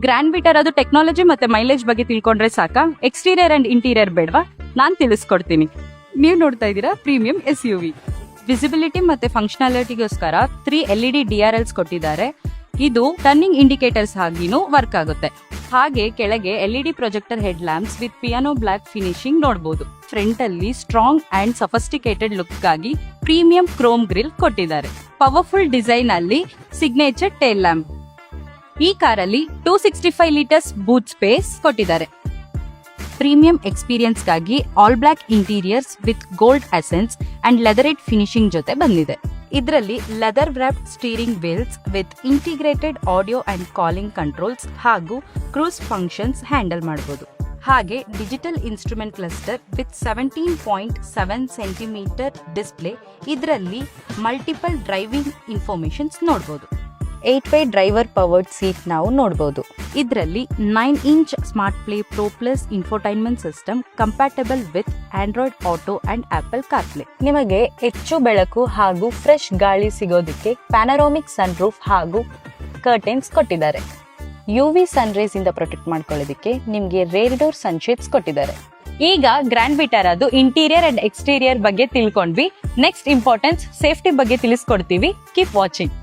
Grand Vitara ಅದು technology ಮತ್ತೆ mileage ಬಗ್ಗೆ ತಿಳ್ಕೊಂಡ್ರೆ ಸಾಕಾ? ಎಕ್ಸ್ಟೀರಿಯರ್ ಅಂಡ್ ಇಂಟೀರಿಯರ್ ಬೇಡವಾ? ನಾನ್ ತಿಳಿಸ್ಕೊಡ್ತೀನಿ. ನೀವು ನೋಡ್ತಾ ಇದ್ದೀರಾ ಪ್ರೀಮಿಯಂ SUV. ವಿಸಿಬಿಲಿಟಿ ಮತ್ತೆ ಫಂಕ್ಷನಾಲಿಟಿಗೋಸ್ಕರ 3 LED DRLs ಕೊಟ್ಟಿದ್ದಾರೆ. ಇದು ಟರ್ನಿಂಗ್ ಇಂಡಿಕೇಟರ್ಸ್ ಆಗಿನೂ ವರ್ಕ್ ಆಗುತ್ತೆ. ಹಾಗೆ ಕೆಳಗೆ LED projector head lamps with piano black finishing ನೋಡಬಹುದು. ಫ್ರಂಟ್ ಅಲ್ಲಿ ಸ್ಟ್ರಾಂಗ್ ಅಂಡ್ ಸಫಿಸ್ಟಿಕೇಟೆಡ್ ಲುಕ್ ಆಗಿ ಪ್ರೀಮಿಯಂ ಕ್ರೋಮ್ ಗ್ರಿಲ್ ಕೊಟ್ಟಿದ್ದಾರೆ. ಪವರ್ಫುಲ್ ಡಿಸೈನ್ ಅಲ್ಲಿ ಸಿಗ್ನೇಚರ್ ಟೇಲ್ ಲ್ಯಾಂಪ್. ಈ ಕಾರಲ್ಲಿ 265 ಲೀಟರ್ಸ್ ಬೂಟ್ ಸ್ಪೇಸ್ ಕೊಟ್ಟಿದ್ದಾರೆ. ಪ್ರೀಮಿಯಂ ಎಕ್ಸ್ಪೀರಿಯನ್ಸ್ ಗಾಗಿ all black interiors with gold accents and leatherette finishing ಜೊತೆ ಬಂದಿದೆ. ಇದರಲ್ಲಿ leather wrapped steering wheels with integrated audio and calling controls ಹಾಗೂ ಕ್ರೂಸ್ ಫಂಕ್ಷನ್ಸ್ ಹ್ಯಾಂಡಲ್ ಮಾಡಬಹುದು. ಹಾಗೆ digital instrument cluster with 17.7 centimetre display. ಇದರಲ್ಲಿ multiple driving informations ನೋಡಬಹುದು. 8-way driver powered seat ನಾವು ನೋಡಬಹುದು. ಇದರಲ್ಲಿ 9-inch smart play pro plus infotainment system compatible with Android auto and apple CarPlay. ನಿಮಗೆ ಹೆಚ್ಚು ಬೆಳಕು ಹಾಗೂ ಫ್ರೆಶ್ ಗಾಳಿ ಸಿಗೋದಕ್ಕೆ ಪ್ಯಾನರೋಮಿಕ್ ಸನ್ ರೂಫ್ ಹಾಗೂ ಕರ್ಟನ್ಸ್ ಕೊಟ್ಟಿದ್ದಾರೆ. UV ಸನ್ ರೇಸ್ ಇಂದ ಪ್ರೊಟೆಕ್ಟ್ ಮಾಡ್ಕೊಳ್ಳೋದಕ್ಕೆ ನಿಮ್ಗೆ ರೇರ್ ಡೋರ್ ಸನ್ಶೇಡ್ಸ್ ಕೊಟ್ಟಿದ್ದಾರೆ. ಈಗ ಗ್ರ್ಯಾಂಡ್ ವಿಟಾರದು ಇಂಟೀರಿಯರ್ ಅಂಡ್ ಎಕ್ಸ್ಟೀರಿಯರ್ ಬಗ್ಗೆ ತಿಳ್ಕೊಂಡ್ವಿ. ನೆಕ್ಸ್ಟ್ ಇಂಪಾರ್ಟೆನ್ಸ್ ಸೇಫ್ಟಿ ಬಗ್ಗೆ ತಿಳಿಸ್ಕೊಡ್ತೀವಿ. Keep watching.